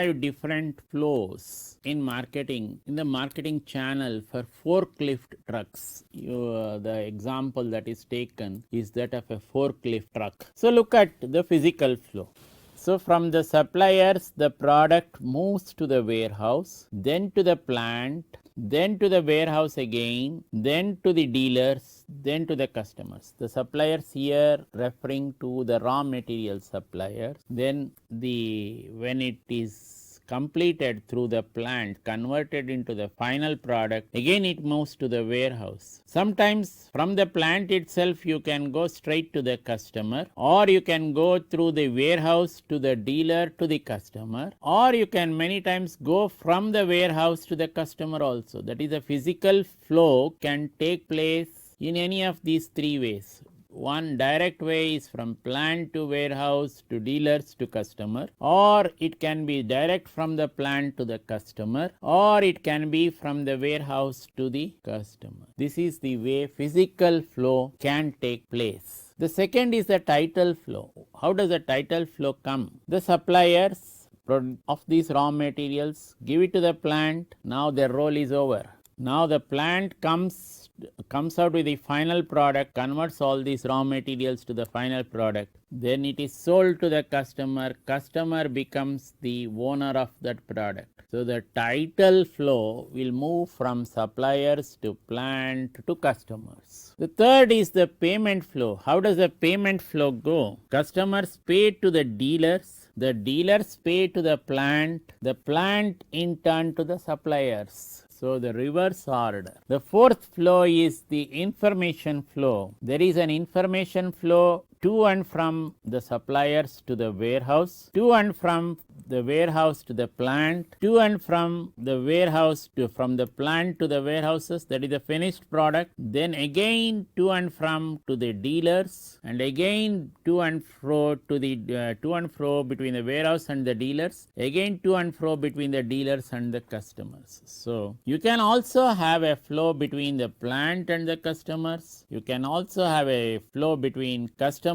5 different flows in marketing, in the marketing channel for forklift trucks. The example that is taken is that of a forklift truck. So look at the physical flow. So from the suppliers, the product moves to the warehouse, then to the plant, then to the warehouse again, then to the dealers, then to the customers. The suppliers here referring to the raw material suppliers. Then when it is completed through the plant, converted into the final product, again it moves to the warehouse. Sometimes from the plant itself you can go straight to the customer, or you can go through the warehouse to the dealer to the customer, or you can many times go from the warehouse to the customer also. That is, a physical flow can take place in any of these three ways. One direct way is from plant to warehouse to dealers to customer, or it can be direct from the plant to the customer, or it can be from the warehouse to the customer. This is the way physical flow can take place. The second is the title flow. How does the title flow come? The suppliers of these raw materials give it to the plant. Now their role is over. Now the plant comes out with the final product, converts all these raw materials to the final product. Then it is sold to the customer. Customer becomes the owner of that product. So the title flow will move from suppliers to plant to customers. The third is the payment flow. How does the payment flow go? Customers pay to the dealers. The dealers pay to the plant in turn to the suppliers. So the reverse order. The fourth flow is the information flow. There is an information flow to and from the suppliers to the warehouse, to and from the warehouse to the plant, to and from the warehouse to from the plant to the warehouses, that is the finished product, then again to and from to the dealers, and again to and fro to the to and fro between the warehouse and the dealers, again to and fro between the dealers and the customers. So you can also have a flow between the plant and the customers. You can also have a flow between customers,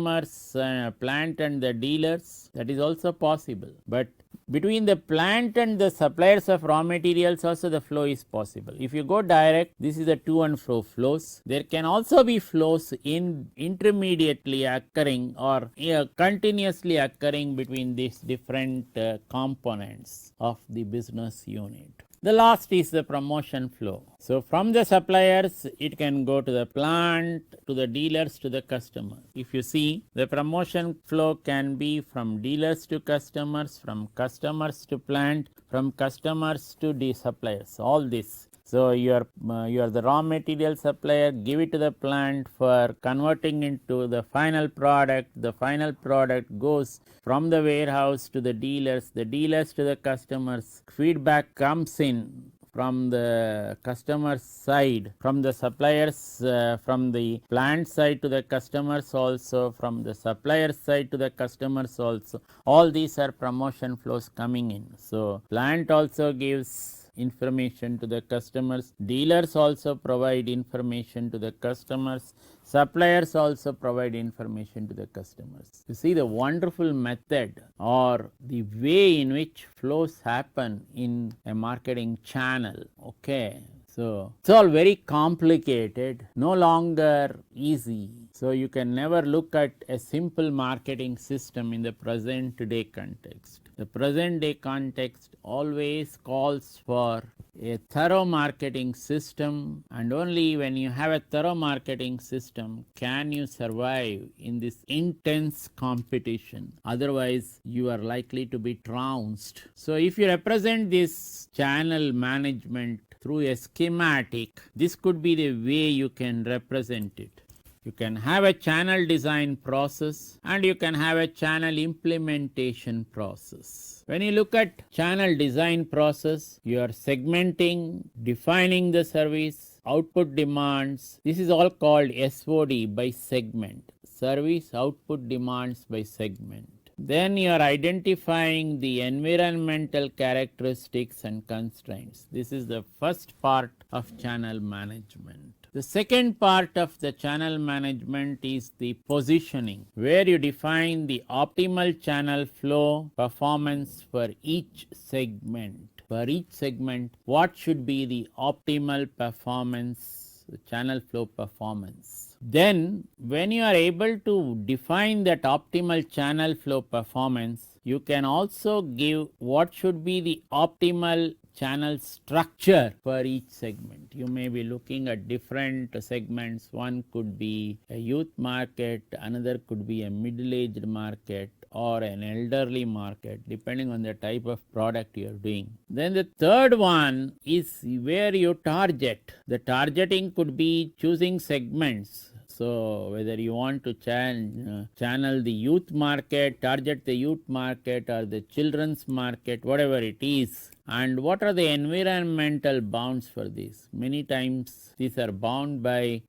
plant and the dealers. That is also possible. But between the plant and the suppliers of raw materials also the flow is possible. If you go direct, this is the to and fro flows. There can also be flows intermediately occurring or continuously occurring between these different components of the business unit. The last is the promotion flow. So from the suppliers, it can go to the plant, to the dealers, to the customer. If you see, the promotion flow can be from dealers to customers, from customers to plant, from customers to the suppliers, all this. So you are the raw material supplier, give it to the plant for converting into the final product. The final product goes from the warehouse to the dealers to the customers. Feedback comes in from the customer side, from the suppliers, from the plant side to the customers also, from the supplier side to the customers also. All these are promotion flows coming in. So plant also gives information to the customers, dealers also provide information to the customers, suppliers also provide information to the customers. You see the wonderful method or the way in which flows happen in a marketing channel. Okay, so it's all very complicated, no longer easy. So you can never look at a simple marketing system in the present day context. The present day context always calls for a thorough marketing system, and only when you have a thorough marketing system can you survive in this intense competition. Otherwise, you are likely to be trounced. So if you represent this channel management through a schematic, this could be the way you can represent it. You can have a channel design process and you can have a channel implementation process. When you look at channel design process, you are segmenting, defining the service, output demands. This is all called SOD by segment. Service output demands by segment. Then you are identifying the environmental characteristics and constraints. This is the first part of channel management. The second part of the channel management is the positioning, where you define the optimal channel flow performance for each segment. For each segment, what should be the optimal performance, the channel flow performance. Then, when you are able to define that optimal channel flow performance, you can also give what should be the optimal channel structure for each segment. You may be looking at different segments. One could be a youth market, another could be a middle-aged market, or an elderly market, depending on the type of product you are doing. Then the third one is where you target. The targeting could be choosing segments. So whether you want to channel the youth market, target the youth market, or the children's market, whatever it is. And what are the environmental bounds for this? Many times these are bound by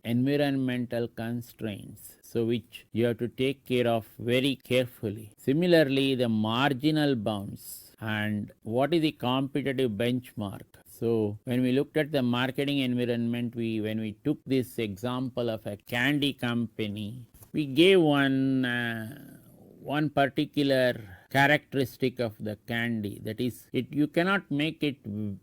environmental constraints, so which you have to take care of very carefully. Similarly, the marginal bounds and what is the competitive benchmark. So when we looked at the marketing environment, when we took this example of a candy company, we gave one particular characteristic of the candy, that is, you cannot make it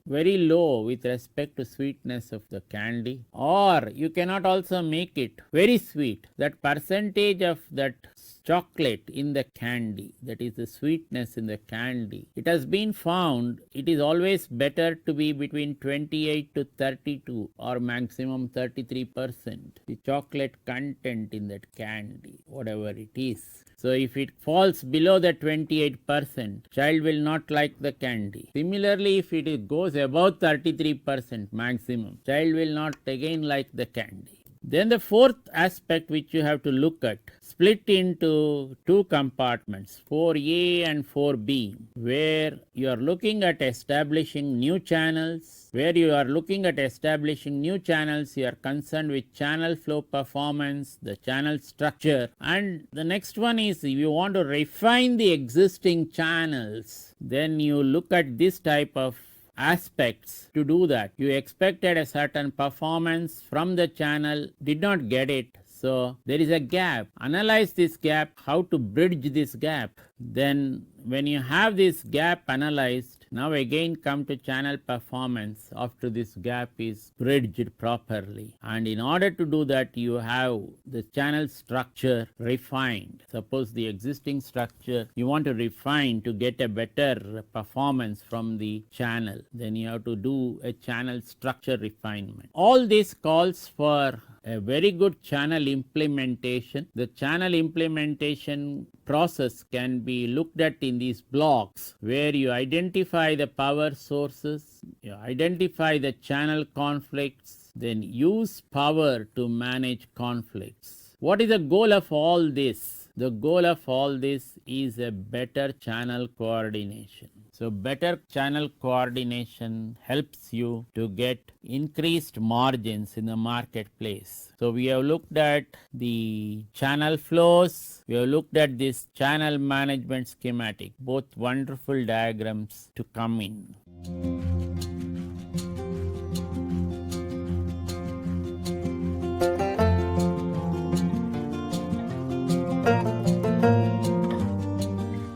very low with respect to sweetness of the candy, or you cannot also make it very sweet. That percentage of that chocolate in the candy, that is the sweetness in the candy, it has been found it is always better to be between 28 to 32 or maximum 33% the chocolate content in that candy, whatever it is. So if it falls below the 28%, child will not like the candy. Similarly, if it goes above 33% maximum, child will not again like the candy. Then the fourth aspect which you have to look at, split into two compartments, 4A and 4B, where you are looking at establishing new channels. Where you are looking at establishing new channels, you are concerned with channel flow performance, the channel structure. And the next one is, if you want to refine the existing channels, then you look at this type of aspects to do that. You expected a certain performance from the channel, did not get it. So there is a gap. Analyze this gap, how to bridge this gap. Then when you have this gap analyzed, now again come to channel performance after this gap is bridged properly. And in order to do that, you have the channel structure refined. Suppose the existing structure you want to refine to get a better performance from the channel, then you have to do a channel structure refinement. All this calls for a very good channel implementation. The channel implementation process can be looked at in these blocks, where you identify the power sources, you identify the channel conflicts, then use power to manage conflicts. What is the goal of all this? The goal of all this is a better channel coordination. So better channel coordination helps you to get increased margins in the marketplace. So we have looked at the channel flows, we have looked at this channel management schematic, both wonderful diagrams to come in.